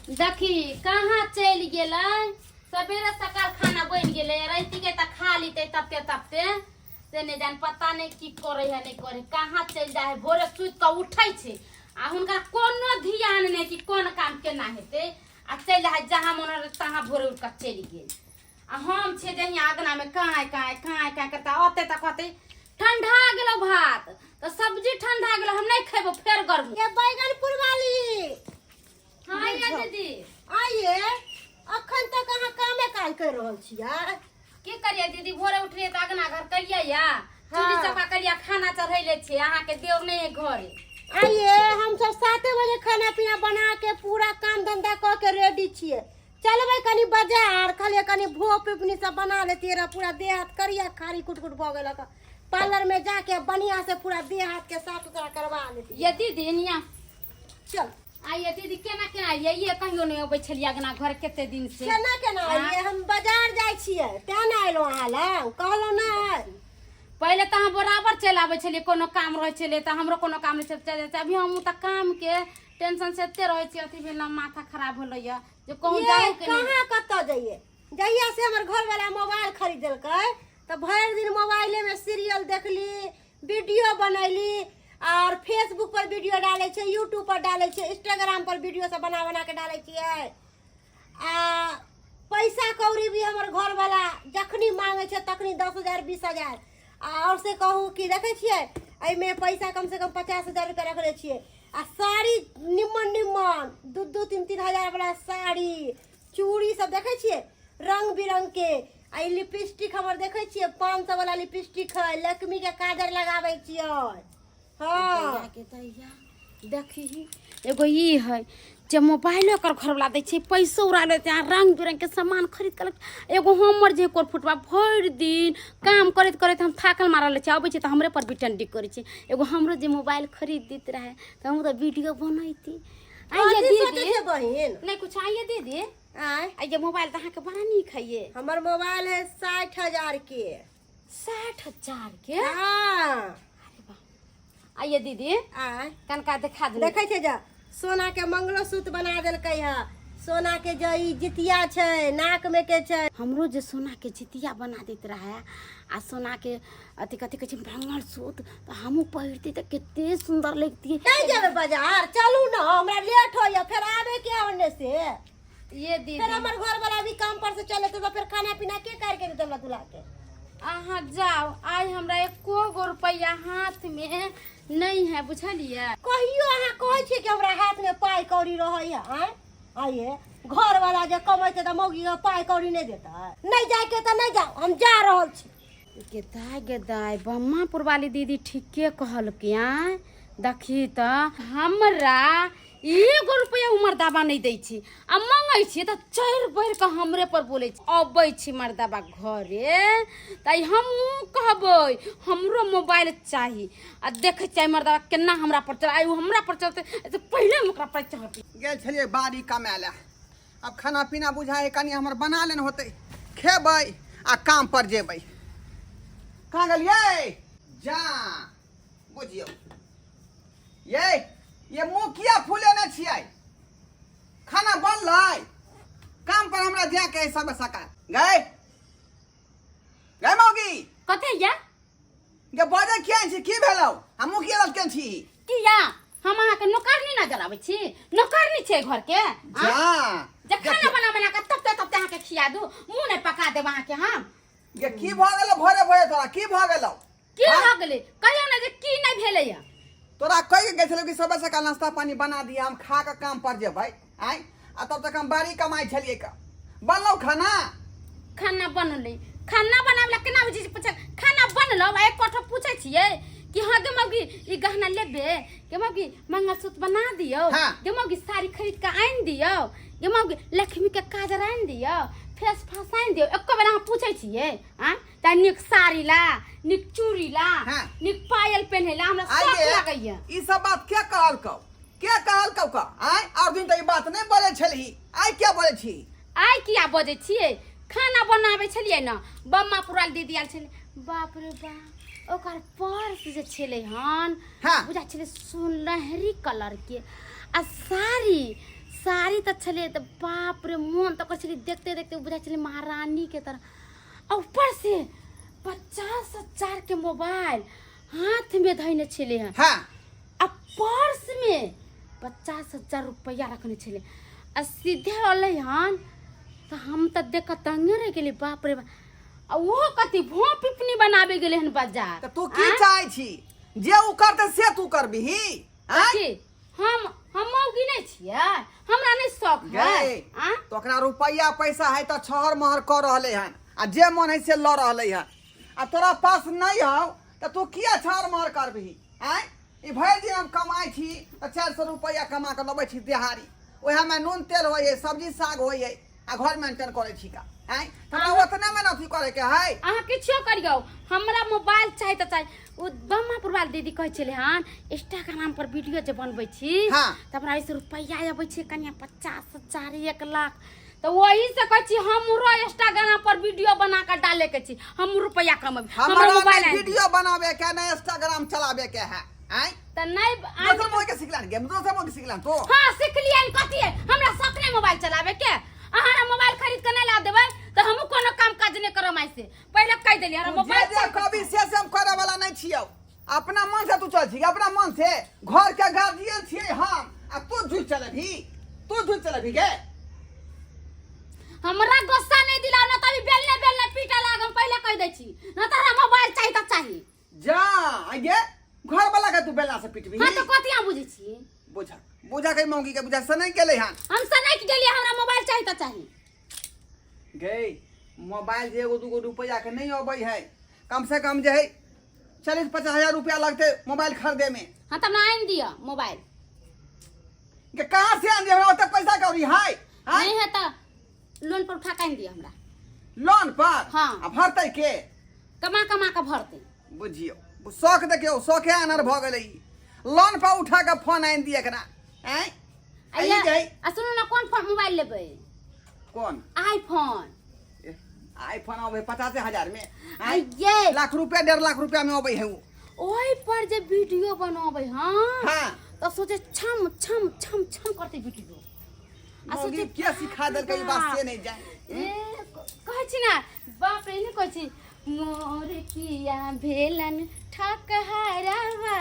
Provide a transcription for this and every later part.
देखी कहाँ चल गेलै। सवेरे सकाल खाना बन गेलै, राति के त खा लीते तबते तबते से नहीं जान पता नहीं की करे है नहीं करे, कहाँ चल जाए। भोरे सुत के उठै छे आ हुनका कोनो ध्यान नहीं कि कोन काम केना हेते आ चल जाए जहाँ मन रहे तहाँ भोरे उठ के चल गेल। आ हम छे जे आगना में काहे काहे काहे काहे करता ओते तक होते ठंडा गेलो भात तो सब्जी ठंडा गेलो, हम नहीं खेबो फेर गरम। ये बैगनपुर वाली हां ये दीदी आइए, अखन तक अहाँ कामे काल कर रहल छियै। की करिए दीदी, भोरे उठलिए त अगना घर करिए या चूल्ही चौका करिए, खाना चढ़ैले छे। अहाँ के देव नहीं है घरे। आइए, हम सब 7 बजे खाना पीना बना के पूरा काम धंधा क के रेडी छियै। चलबै कनी बाजार, खाली कनी भोप पिपनी सब बना लेती रह, पूरा देह हाथ करिया खारी कुट भ गेल। पार्लर में जाके बढ़िया से पूरा देह हाथ के साफ सुथरा करवा लेती। ये दीदी निया चल आइए दीदी, केना केना ये कहियो नहीं अबै छलिए अगना घर केते दिन से। केना केना आइए, हम बाजार जाय छियै तें न आइलो अहाँ लग, कहलो नै। पहले तो हम बराबर चल आवे छलिए, कोनो काम रहे छले त हमरो कोनो काम नहीं चल जाते। अभी हम त काम के टेंशन से एते रहे छी, अथी भेल माथा खराब होलैया जो कहूं जाओ के कहां कत्ता जाइए। जहिया से हमर घर वाला मोबाइल खरीद देलकै त भर दिन मोबाइले में सीरियल देखली, वीडियो बनैली और फेसबुक पर वीडियो डाले छे, यूट्यूब पर डाले छे, इंस्टाग्राम पर वीडियो सब बना बना के डाले छिए। आ पैसा कौड़ी भी हमर घर वाला जखनी मांगे छे तखनी 10,000 20,000। और से कहूं कि देखे छिए एई में पैसा कम से कम 50,000 रुपया रखले छिए। आ साड़ी निम्मन निम्मन 2-2 3-3 हजार वाला साड़ी, चूड़ी सब देखे छिए रंग बिरंग के। आ लिपस्टिक हमर देखे छिए 500 वाला लिपस्टिक है, लक्ष्मी के काजर लगावे छिए। हां के दैया देखी एगो ई है जे मोबाइलो कर घर वाला दै छै, पैसो उड़ा लेते हैं, रंग बिरंग के सामान खरीद कर। एगो हमर जे कोर फुटबा भर दिन काम करत करत हम थाकल मारल छै, आबै छै त हमरे पर बिटंडी करै छै। एगो हमरो जे मोबाइल खरीद दैत रहे त हम त वीडियो बनैती। आइए दीदी बहन नहीं कुछ आइए दीदी। आय ये मोबाइल त के बड़ा नीक है। ये हमर मोबाइल है 60,000 के। 60,000 के? हां आइए दीदी आय कनका दिखा दे। देखे छे जा सोना के मंगलसूत्र बना देलकै है, सोना के जो ई जितिया छै नाक में के छै। हमरो जे सोना के जितिया बना देत रहे आ सोना के अथी कथी कहै छै मंगलसूत्र त हमहू पहिरती त कते सुंदर लगती। नहीं जाबे बाजार, चलू ना, हमरा लेट होया फिर आवे के ओने से। ये दीदी फिर हमर घर वाला भी काम पर से चले तो फिर खाना पीना के करके देला दुला के। अहाँ जाओ, आज हमरा एको गो रुपया हाथ में नहीं है, बुझलिए। कहियो अहाँ कहै छी कि हमरा हाथ में पाई कौड़ी रहै है। आइए घर वाला जे कमाइते त मौगी के पाई कौड़ी नहीं देता। नहीं जाए के त नहीं जाओ, हम जा रहल छी। गेदाय बम्मापुर वाली दीदी ठीके कहल किया। देखी त हमरा 1 रुपया उमर दावा नहीं दै छी आ मंगै छी त चढ़ बढ़ के हमरे पर बोले छी। अबै छी मर्दाबा घरे ताई हम कहबै हमरो मोबाइल चाहिए आ देखे चाहे मर्दाबा केना हमरा पर चढ़ आयु, हमरा पर चढ़ते तो पहले हम ओकरा पर चढ़ती। गेल छलिए बाड़ी कमाएला, अब खाना पीना बुझाए कनी हमर बना लेन होते, खेबै आ काम पर जेबै। कहाँ गेलिए जा बुझियो ये मुँह किया फूलेने छियै? खाना बनलै, काम पर हमरा जाके सब सका गए गए मौगी कते या गे बजे केन छी, की भेलौ? हम मुँह किया केन छी? किया हम अहाँ के नौकरनी नजर आबै छी? नौकरनी छै घर के? जा जे खाना बना के तब अहाँ के खिया दू, मुंह नहीं पका देब अहाँ के हम। ये की भ गेलौ भोरे भोरे तोरा? की भ गेलौ? की भ गेलै कहियो ना जे की नहीं भेलै या। तोरा कहि के गेल कि सबे से का नाश्ता पानी बना दिया, हम खा के काम पर जेबै। आय आ तब तक हम बाड़ी कमाई छलिए का बनलौ खाना? खाना बनलै, खाना बनावला केना बुझी पूछे खाना बनलौ? एक कोठो पूछे छियै कि हां गे मौगी ई गहना लेबे, गे मौगी मंगलसूत्र बना दियो, गे मौगी साड़ी खरीद के आइन दियो, गे मौगी लक्ष्मी के काजर आइन दियो, फेस फसाइन दियो। एको बेर अहाँ पूछे छियै? हां त निक साड़ी ला, निक चूड़ी ला, निक पायल पहनेला, हमरा सब लागैया। ई सब बात के कहलकौ? के कहलकौ का? आय और दिन त ई बात नहीं बोले छलही, आय क्या बोले छी? आय किया बजे छियै? खाना बनावे छलिए ना, बम्मापुर वाली दीदी आल छले, बाप रे बाप ओकर पर्स जे छले हन बुझा छले सुनहरी कलर के आ साड़ी साड़ी तो छले तो बाप रे मन तो कछली देखते देखते बुझा चले महारानी के तरह। और ऊपर से 50,000 के मोबाइल हाथ में धइने छले हैं। हाँ अब पर्स में 50,000 रुपया रखने छले आ सीधे अलै हन तो हम तो देख तंगे रह गेली बाप रे बाप। आ वो कथी भो पिपनी बनाबे गेले हन बाजार। तो तू की चाहे छी जे उ करते से तू करबिही हैं? हम मौगी नहीं छियै, हमरा नहीं शौक है। तो ओकरा रुपया पैसा है तो छहर महर कर रहले हन आ जे मन है से ल रहले हन आ तोरा पास नहीं हो तो तू किया छहर महर करबिही हैं? ई भरि दिन हम कमाई छी तो 400 रुपया कमा के लबै छी दिहाड़ी, ओहे में नून तेल होय है, सब्जी साग होय है आ घर मेंटेन करे छी का हैं? हमरा ओतने में नथी करे के है। अहाँ किछो करियो, हमरा मोबाइल चाहि त चाहि। ओ ब्रह्मपुर वाली दीदी कहै छले हन इंस्टाग्राम पर वीडियो जे बनबै छी हाँ। त हमरा ऐसे रुपया आबै छै कन्या 50,000 1 लाख। तो वही से कहै छी हमरो इंस्टाग्राम पर वीडियो बना के डाले के छी, हम रुपया कमाबे। हमरा मोबाइल वीडियो बनावे के ना इंस्टाग्राम चलावे के है हैं? त नहीं दोसर मोबाइल के सिखलान गेम दोसर मोबाइल के सिखलान तो हां सिखलियन कथी है हमरा सपने मोबाइल चलावे के। अहाँ मोबाइल खरीद के नहीं ला देबै तो हम कोनो काम काज नहीं करम। ऐसे पहले कह देली हमरा मोबाइल जे कभी से हम करे वाला नहीं छियौ, अपना मन से तू चल छी, अपना मन से घर के गार्जियन छियै हम आ तू झूठ चलबी, तू झूठ चलबी के। हमरा गुस्सा नहीं दिलाओ ना तभी बेलने बेलने पीटा लागम पहले कह दै छी ना त हमरा मोबाइल चाहिए त चाहिए। जा आगे घर वाला के तू बेला से पिटबी। हां तो कथिया बुझै छी बुझा बुझा के मौगी के बुझा से नहीं गेलै हन। हम से नहीं गेलिए हमरा मोबाइल चाहिए त चाहिए। गई मोबाइल जे एगो दूगो रुपया के नहीं अबै है, कम से कम जे है 40-50 हजार रुपया लगते मोबाइल खरीदे में। हां त ना आइन दिया मोबाइल के कहां से आन दे? हमरा ओते पैसा कौड़ी है नहीं है त लोन पर उठा के आइन दिया हमरा। लोन पर हाँ। आ भरतै के कमा कमा के भरते। बुझियो शौक देखियो शौके अनर भ गेलै। लोन पर उठा के फोन आइन दिए एकरा हैं? आई गई आ सुनो ना कोन फोन मोबाइल लेबै? कौन आईफोन। आईफोन आवे 50,000 में हैं? ये लाख रुपया 1.5 लाख रुपया में अबै है वो। ओही पर जे वीडियो बनाबै हां हां तो सोचे छम छम छम छम करते वीडियो। आ मौगी सोचे के सिखा देल के ई बात से नहीं जाए। कहै छी ना बाप रे नहीं कहै छी मोर किया भेलन ठकहरवा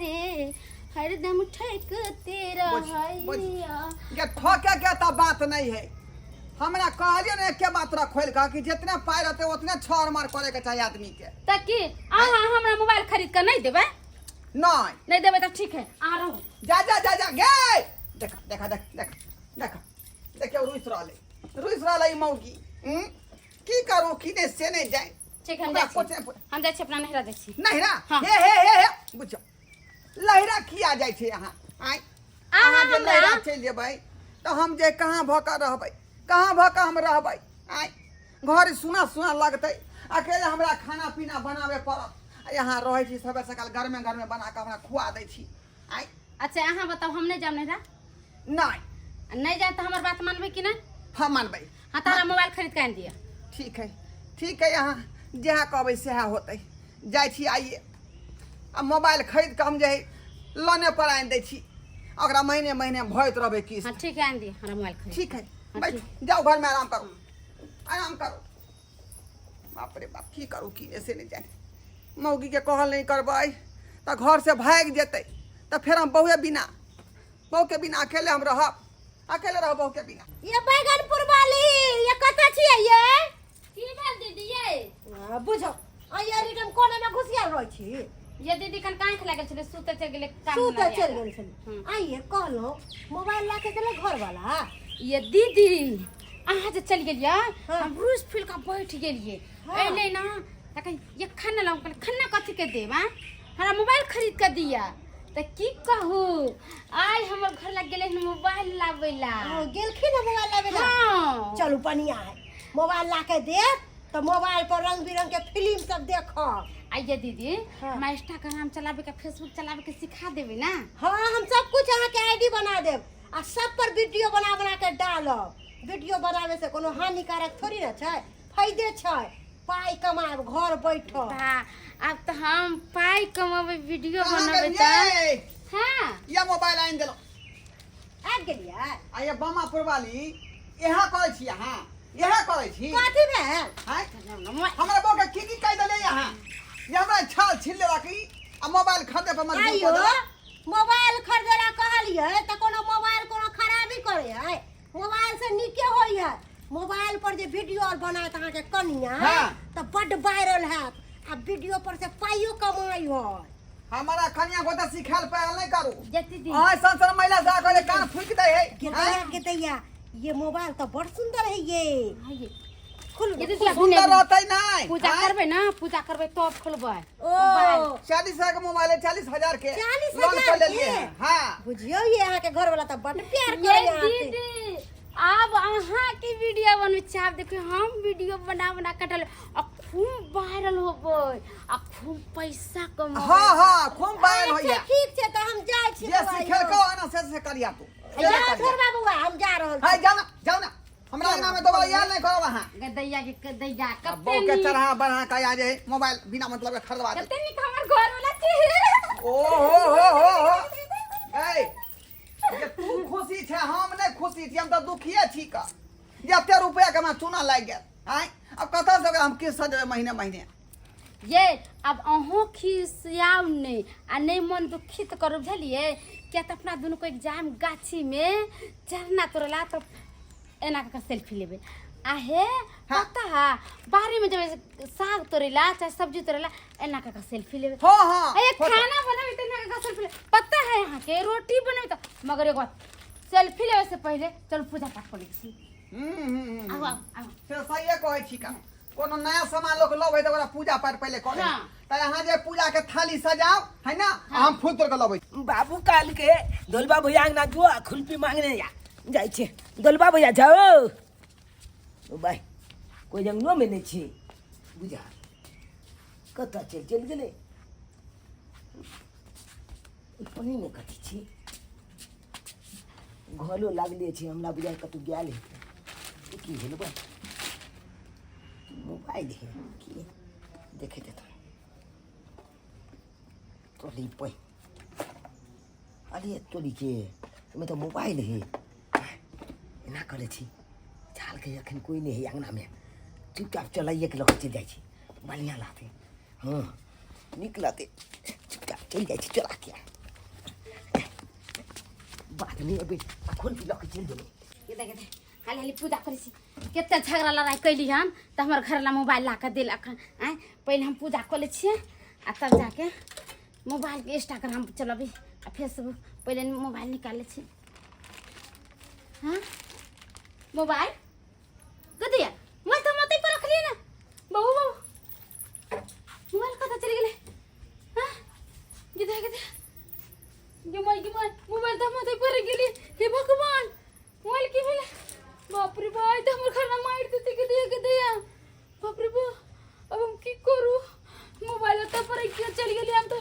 रे हरदम ठकते रहैया। ये ठोके के त बात नहीं है। हमरा कहलिए ने के बात रखोल का कि जितने पाई रहते उतने छर मार करे के चाहिए आदमी के। त की अहाँ हमरा मोबाइल खरीद के नहीं देबै? नहीं देबै त ठीक है अहाँ रहो। जा जा जा जा गे देखा देखा देख देख देखा देखियो रुइस रहले मौगी। की करू की ने से नहीं जाए। ठीक हम जाय छी अपना नहरा दै छी। नहरा हाँ। हे बुझो लहरा किया जाय छे यहाँ आइ अहाँ जे हमरा लहरा चल जेबै तो हम जे कहाँ भका रहबै, कहाँ भका हम रहबै आइ घर सुना सुना लगतै, अकेले हमरा खाना पीना बनावे पड़त। यहाँ रहे छी सबे सकाल घर में बना के हमरा खुआ दै छी आइ। अच्छा अहाँ बताओ हम नहीं जाम नहरा? नहीं जाए तो हमार बात मानबे कि नहीं? हम मानबै। हाँ तारा मोबाइल खरीद के आन दिया। ठीक है यहाँ जहाँ कहबै सएह होतै। जाइ छी आइए आ मोबाइल खरीद के हम जे लोने पर आनि दै छी, ओकरा महीने महीने भरत रहबै किस्त। हाँ ठीक है आन दिया हमारा मोबाइल खरीद। ठीक है हाँ, बैठ ठीक। जाओ घर में आराम करो आराम करो। बाप रे बाप की करू की ऐसे नहीं जाने। मौगी के कहल नहीं करबै तो घर से भाग जेतै तो फिर हम बहू के बिना अकेले हम रहब, अकेले रह बहू के बिना। ये बैगनपुर वाली ये कतऽ छियै ये? की भेल दीदी ये? बुझो आइया रिटर्न कोने में घुसियाल रहै छी। ये दीदी कन काहे खला गेल छले सुते चल गेले काम सुते चल गेल छलै। आइए कहलो मोबाइल ला के गेले घर वाला। ये दीदी अहाँ जे चल गेलिए हम ब्रूस फील का बैठ गेलिए एले ना त ये खाना लाऊं खाना कथि के देब? हमरा मोबाइल खरीद के दिया त की कहू आज हमर घर लग गेले मोबाइल लावेला। गेलखिन मोबाइल लावेला। हां चलू पनिया है मोबाइल ला के दे तो मोबाइल पर रंग बिरंग के फिल्म सब देखो। आइए दीदी मैं इंस्टाग्राम चलावे के फेसबुक चलावे के सिखा देबे ना। हाँ हम सब कुछ अहाँ के आईडी बना देब आ सब पर वीडियो बना के डालब। वीडियो बनावे से कोनो हानिकारक थोड़ी ना छै, फायदे छै। पाई कमाब घर बैठो। अब तो हम पाई कमावे वीडियो कहाँ बनावे गेल त ये? हां या मोबाइल आइन देलो आबि गेलियै आ ये बमापुर वाली यहाँ करे छी अहाँ यहाँ करे छी कथी भेल हैं हमरा बौ के की कह देले यहाँ ये हमरा छाल छिल ले राखी आ मोबाइल खरीदे पर मजबूर आइयो कर देला मोबाइल खरीदेला कहलियै त कोनो मोबाइल कोनो खराबी करे है मोबाइल से नीके होई है मोबाइल पर जे वीडियो और बनात अहाँ के कनिया हाँ। त बड वायरल हैत आ वीडियो पर से पाइयो कमाई हो हमारा कन्या को तो सिखाल पे नहीं करू जति दी आय संसार महिला जा करे कान फूक दे है गिरदैया ये मोबाइल तो बड़ सुंदर है ये खुल ये दीदी सुंदर रहते नहीं पूजा करबे ना पूजा करबे तब खोलबे ओ 40,000 के मोबाइल है 40,000 के 40,000 लोन कर ले लिए के? हैं हां बुझियो ये अहाँ के घर वाला त बड प्यार ये करे यहाँ से दीदी अब अहाँ की वीडियो बनवे चाह देखियो हम वीडियो बना बना कटल आ खूब वायरल होबे आ खूब पैसा कमाबे हां हां खूब वायरल अच्छा, होइया ठीक छै त हम जाय छी ये सिखल को ना से करिया तू जा घर बाबूआ हम जा रहल हाय जाओ ना हमरा नाम में दोबारा याद नहीं करो वहां गदैया के गदैया बौ के चढ़ा बढ़ा का आ जाए मोबाइल बिना मतलब के खरीदवा दे कते निक हमर घर वाला छी ओ हो ए ये तू खुशी छे हम नहीं खुशी छी हम तो दुखिए छी का जते रुपया के हमरा चूना लाग गेल हैं अब कथा से हम किस सजे महीने ये अब अहों खिसियाव नहीं आ नहीं मन दुखित करो बुझलिए क्या तो अपना दोनों को एग्जाम गाछी में चढ़ना तोरला तो एना का सेल्फी लेबे आहे हाँ। पता है बाहरी में जब साग तोरेला चाहे सब्जी तोरेला एना का सेल्फी लेबे हां हां ए खाना बनावे त एना का सेल्फी ले पता है यहाँ के रोटी बनावे त मगर एक बार सेल्फी लेवे से पहले चल पूजा पाठ कर ली छी आओ से सही कहे छी का कोनो नया सामान लोग लबै त ओकरा पूजा पाठ पहले करे हाँ। त यहाँ जे पूजा के थाली सजाओ है ना हम फूल तोड़ के लबै बाबू काल के दोलबा भैया अंगना जो खुलपी मांगने या जाय छे दोलबा भैया जाओ ओ भाई कोई जंगलो में नहीं छे बुझा कता चल गेले पानी में कथी छी घलो लागले छे हमरा बुझा कतु गेल है की भेल बा मोबाइल है की देखे देता तोली पे अरे तोली के मैं तो मोबाइल है ना करे छी चाल के अखन कोई नहीं है अंगना में चुपचाप चलाइए के लग चल जाए छी बढ़िया लाते हाँ निकलते चुपचाप चल जाए छी चला के बात नहीं अभी खोल के लग चल जाए ये देख हाल हाल पूजा करे छी केते झगड़ा लड़ाई कैली हम त हमर घर ला मोबाइल ला के देलक आ पहले हम पूजा कर ले छी आ तब जाके मोबाइल के इंस्टाग्राम पे चलबी आ फेसबुक पहले मोबाइल निकाल ले छी हां मोबाइल गदिया मैं तो मते पर रख ली ना बाबू मोबाइल कता चली गेले हां गदे मोबाइल तो मते पर गेली हे भगवान मोबाइल की भेले बाप रे भाई तो हमर खाना मार देते गदिया बाप रे बा अब हम की करू मोबाइल तो पर क्यों चली गेली हम तो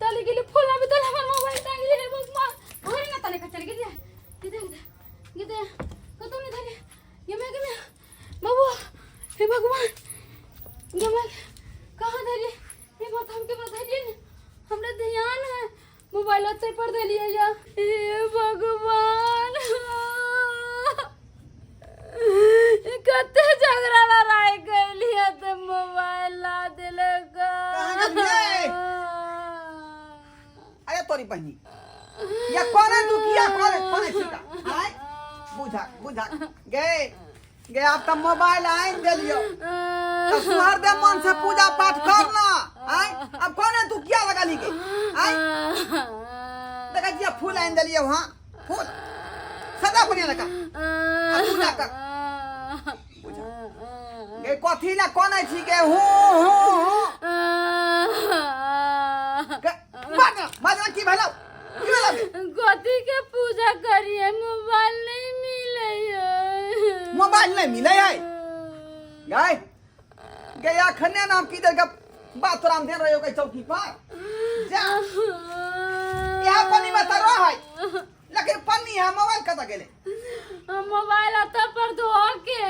तले गेली फुला भी तले हमर मोबाइल टांग ले भगवान घर ना तले का चली गदिया गदे कतो नहीं धरे ये मैं बाबू हे भगवान ये मैं कहाँ धरी ये बात हमके बताइए हमरा ध्यान है मोबाइल अच्छे पर दे लिया या हे भगवान कते झगड़ा लड़ाई कैली है तो मोबाइल ला दिले का कहाँ गई? अरे तोरी बहनी या कोने दुखिया कोने छिका आय बुझा गे आप तो मोबाइल आइन देलियो तो सुहर दे मन से पूजा पाठ करना आय अब कोने दुखिया लगा ली गई आय देखा जी फूल आइन देलियो हां फूल सदा बढ़िया लगा अब पूजा कर गे कथी ना कोने छी के हो बाजना की भेलो कथी के पूजा करिए मोबाइल नहीं मिले मोबाइल नहीं मिले है गाय गया खन्ने नाम की देर का बात तो राम दे रहे हो कई चौकी पर जा यहाँ पन्नी में तो रहा है लेकिन पन्नी है मोबाइल कता गेले मोबाइल आता पर धो के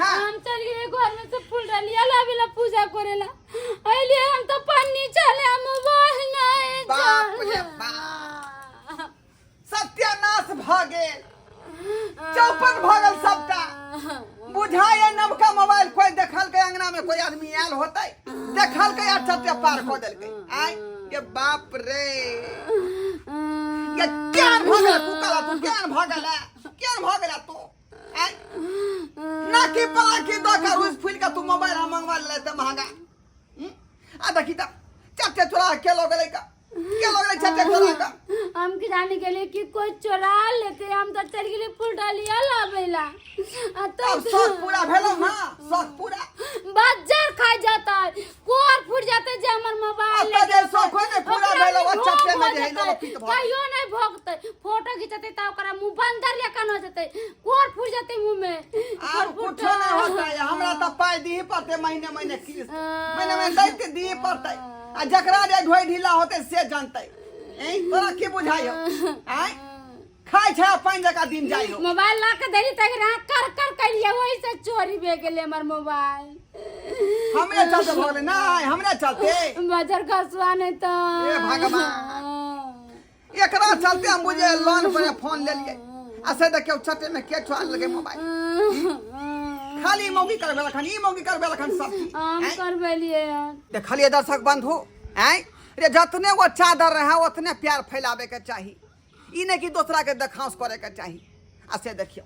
हाँ। हम चलिए घर में से फूल डालिया लावेला पूजा करेला अइले हम तो पन्नी चले मोबाइल नहीं बाप रे बाप सत्यानाश भ गेल पार कर देलकै आय ये बाप रे ये क्या भगला तू क्या भगला तू आय ना की पला की दोका रोज फूल का तू मोबाइल मंगवा लेते महंगा आ देखी त चट्टे चोरा के लोग लेका क्या लग रहा है चट्टे चोरा का हम की जाने के लिए कि कोई चोरा लेते हम तो चल गेले फूल डालिया लावेला तो अब शौक पूरा भेलो ना शौक पूरा बाजार खा जाता है कोर फूट जाते जे हमर मोबाइल अब जे शौक होय ने पूरा भेलो वो चट्टे में जे है ना पीत भर कहियो नहीं भोगते फोटो खींचते ता ओकरा मुंह बंदर लेकन हो जते कोर फूट जाते मुंह में अब कुछ नहीं होता है हमरा त पाई दी पड़ते महीने किस्त महीने दैते दी पड़ते आ जकरा जे ढोई ढीला होते से जानते ए तोरा की बुझाइयो आय खाय छै अपन जका दिन जाइयो मोबाइल ला के देली तक कर करिए वही से चोरी भे गेले हमर मोबाइल हमरे चलते भगले नहीं हमरे चलते बाजार खसवा नहीं तो ए भगवान एकरा चलते हम मुझे लोन पर फोन ले लिए ऐसे देखियो छटे में के छुआ लगे मोबाइल खाली मौगी करबे लखन ई मौगी करबे लखन सब हम करबे लिए देखलिए दर्शक बंधु हैं रे जतने वो चादर रहे उतने प्यार फैलावे के चाहिए ई नहीं कि दूसरा के देखांस करे के चाहिए ऐसे देखियो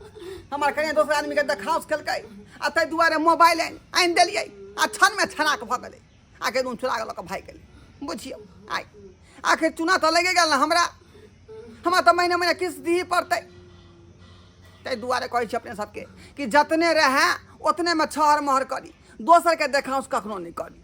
हमार कने दूसरा आदमी के देखांस केलकै आ तै दुआरे मोबाइल आइन देलिए आ छन में छना के भ गेलै आके दून चुरा गेल के भाई गेलै बुझियो आइ आखिर चुना तो लगे गेल हमरा तो महीने किस्त दी पड़तै तै दुआरे कहै छी अपने सबके कि जतने रहे उतने में छहर महर करी दोसर के देखांस कखनो नहीं करी